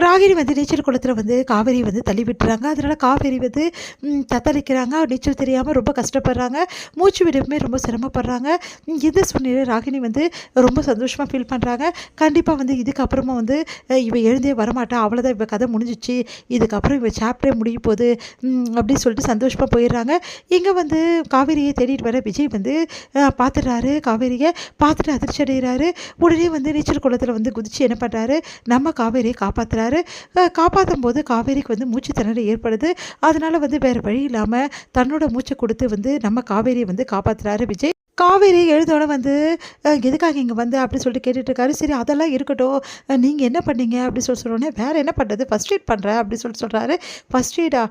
ராகினி வந்து நீச்சல் குளத்துல வந்து காவேரி வந்து தள்ளி விட்டுறாங்க. அதனால காவேரி வந்து தத்தளிக்கிறாங்க. நீச்சல் தெரியாமல் ரொம்ப கஷ்டப்படுறாங்க. மூச்சு விடவுமே ரொம்ப சிரமப்படுறாங்க. இந்த சூழ்நிலை ராகினி வந்து ரொம்ப சந்தோஷமாக ஃபீல் பண்ணுறாங்க. கண்டிப்பாக வந்து இதுக்கப்புறமா வந்து இவ எழுந்தே வரமாட்டா, அவ்வளோதான், இவ கதை முடிஞ்சிச்சு, இதுக்கப்புறம் இவ சாப்டரே முடிய போகுது அப்படின்னு சொல்லிட்டு சந்தோஷமாக போயிடுறாங்க. இங்கே வந்து காவேரியை தேடிட்டு வர விஜய் வந்து பார்த்துடுறாரு. காவேரியை பார்த்துட்டு அதிர்ச்சி அடைகிறாரு. உடனே வந்து நீச்சல் குளத்தில் வந்து குதிச்சு என்ன பண்ணுறாரு, நம்ம காவேரியை காப்பாற்றுறாரு. காப்பாற்றும் போது காவேரிக்கு வந்து மூச்சு திணறல் ஏற்படுது. அதனால வந்து வேறு வழி இல்லாமல் தன்னோட மூச்சை கொடுத்து வந்து நம்ம காவேரியை வந்து காப்பாற்றுறாரு விஜய். காவேரி எழுதோட வந்து எதுக்காக இங்கே வந்து அப்படின்னு சொல்லிட்டு கேட்டுட்ருக்காரு. சரி அதெல்லாம் இருக்கட்டும், நீங்கள் என்ன பண்ணீங்க அப்படின்னு சொன்னோடனே, வேறு என்ன பண்ணுறது, ஃபஸ்ட் எய்ட் பண்ணுறேன் அப்படின்னு சொல்கிறாரு. ஃபஸ்ட் எய்டா?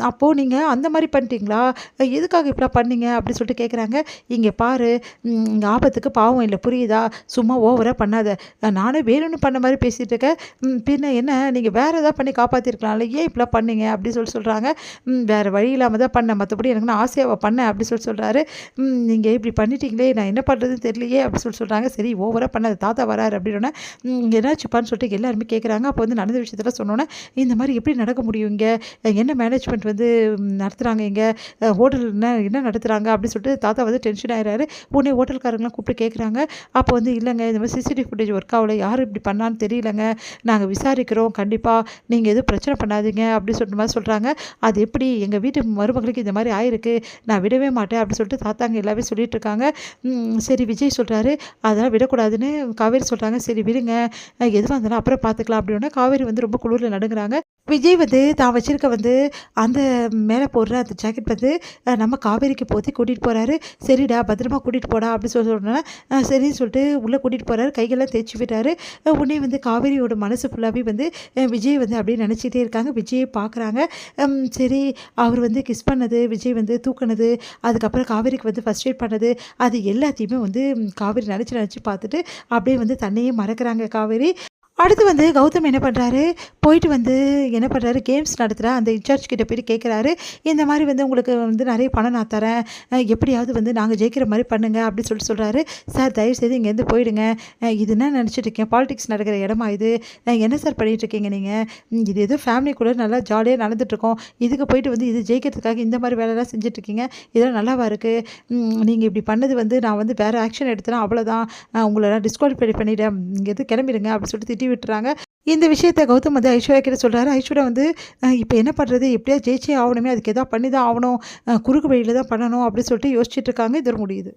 அப்போது நீங்கள் அந்த மாதிரி பண்ணிட்டீங்களா, எதுக்காக இப்படிலாம் பண்ணீங்க அப்படின்னு சொல்லிட்டு கேட்குறாங்க. இங்கே பாரு, ஆபத்துக்கு பாவம் இல்லை, புரியுதா, சும்மா ஓவராக பண்ணாத, நானும் வேணும்னு பண்ண மாதிரி பேசிகிட்டு இருக்கேன், பின்ன என்ன, நீங்கள் வேறு எதாவது பண்ணி காப்பாற்றிருக்கலாம்ல, ஏன் இப்படிலாம் பண்ணீங்க அப்படின்னு சொல்கிறாங்க. வேறு வழி இல்லாமல் தான் பண்ணேன், மற்றபடி எனக்கு நான் ஆசையாக பண்ணேன் அப்படின்னு சொல்கிறாரு. நீங்கள் இப்படி பண்ணிட்டீங்களே, நான் என்ன பண்ணுறதுன்னு தெரியலையே அப்படின்னு சொல்கிறாங்க. சரி ஓவராக பண்ணாத, தாத்தா வராரு அப்படின்னோடனே என்னாச்சுப்பான்னு சொல்லிட்டு எல்லாருமே கேட்குறாங்க. அப்போ வந்து நடந்த விஷயத்தெல்லாம் சொன்னோன்னே, இந்த மாதிரி எப்படி நடக்க முடியும், இங்கே என்ன மேனேஜ்மெண்ட் வந்து நடத்துகிறாங்க, இங்கே ஹோட்டல் என்ன நடத்துகிறாங்க அப்படின்னு சொல்லிட்டு தாத்தா வந்து டென்ஷன் ஆகிறாரு. உடனே ஹோட்டல்காரங்களாம் கூப்பிட்டு கேட்குறாங்க. அப்போ வந்து இல்லைங்க, இந்த மாதிரி சிசிடிவி ஃபுட்டேஜ் ஒர்க் ஆகலை, யார் இப்படி பண்ணான்னு தெரியலங்க, நாங்கள் விசாரிக்கிறோம், கண்டிப்பாக நீங்கள் எதுவும் பிரச்சனை பண்ணாதீங்க அப்படின்னு சொல்லிட்டு மாதிரி சொல்கிறாங்க. அது எப்படி, எங்கள் வீட்டு மருமகளுக்கு இந்த மாதிரி ஆயிருக்கு, நான் விடவே மாட்டேன் அப்படின்னு சொல்லிட்டு தாத்தாங்க எல்லாமே சொல்லிட்டு இருக்காங்க. சரி விஜய் சொல்கிறாரு, அதெல்லாம் விடக்கூடாதுன்னு காவேரி சொல்கிறாங்க. சரி விடுங்க, எதுவாக இருந்தாலும் அப்புறம் பார்த்துக்கலாம் அப்படின்னா காவேரி வந்து ரொம்ப குளிரில் நடுங்குறாங்க. விஜய் வந்து தான் வச்சிருக்க வந்து அந்த மேலே போடுற அந்த ஜாக்கெட் வந்து நம்ம காவேரிக்கு போற்றி கூட்டிகிட்டு போகிறாரு. சரிடா பத்திரமா கூட்டிகிட்டு போடா அப்படின்னு சொன்னோன்னா சரின்னு சொல்லிட்டு உள்ளே கூட்டிகிட்டு போகிறாரு. கைகள்லாம் தேய்ச்சி விட்டாரு. உடனே வந்து காவேரியோட மனசு ஃபுல்லாகவே வந்து விஜய் வந்து அப்படியே நினச்சிட்டே இருக்காங்க. விஜயை பார்க்குறாங்க. சரி அவர் வந்து கிஸ் பண்ணது, விஜய் வந்து தூக்குனது, அதுக்கப்புறம் காவேரிக்கு வந்து ஃபர்ஸ்ட் எய்ட் பண்ணது, அது எல்லாத்தையுமே வந்து காவேரி நினச்சி பார்த்துட்டு அப்படியே வந்து தன்னையே மறக்கிறாங்க காவேரி. அடுத்து வந்து கௌதம் என்ன பண்ணுறாரு, போயிட்டு வந்து என்ன பண்ணுறாரு, கேம்ஸ் நடத்துகிற அந்த இன்சார்ஜ் கிட்ட போய்ட்டு கேட்குறாரு. இந்த மாதிரி வந்து உங்களுக்கு வந்து நிறைய பணம் நான் தரேன், எப்படியாவது வந்து நாங்கள் ஜெயிக்கிற மாதிரி பண்ணுங்க அப்படின்னு சொல்கிறாரு. சார் தயவுசெய்து இங்கேருந்து போயிடுங்க, இது என்ன நினச்சிட்டு இருக்கேன், பாலிடிக்ஸ் நடக்கிற இடமா இது, என்ன சார் பண்ணிகிட்ருக்கீங்க நீங்கள், இது ஏதோ ஃபேமிலிக்குள்ளே நல்லா ஜாலியாக நடந்துகிட்ருக்கோம், இதுக்கு போயிட்டு வந்து இது ஜெயிக்கிறதுக்காக இந்த மாதிரி வேலைலாம் செஞ்சிட்ருக்கீங்க, இதெல்லாம் நல்லாவா இருக்குது, நீங்கள் இப்படி பண்ணது வந்து நான் வந்து வேறு ஆக்ஷன் எடுத்தேன்னா அவ்வளோதான், உங்களை நான் டிஸ்குவாலிஃபை பண்ணிவிட்டேன், இங்கே எது கிளம்பிடுங்க அப்படின்னு சொல்லிட்டு திட்டி விட்டுறாங்க. இந்த விஷயத்தை கௌதம் வந்து ஐஸ்வர்யா கிட்ட சொல்கிறாரு. ஐஸ்வர்யா வந்து இப்போ என்ன பண்ணுறது, எப்படியா ஜெயிச்சே ஆகணுமே, அதுக்கு எதாவது பண்ணி தான் ஆகணும், குறுக்கு வழியில் தான் பண்ணணும் அப்படின்னு சொல்லிட்டு யோசிச்சுட்டு இருக்காங்க. இது முடியுது.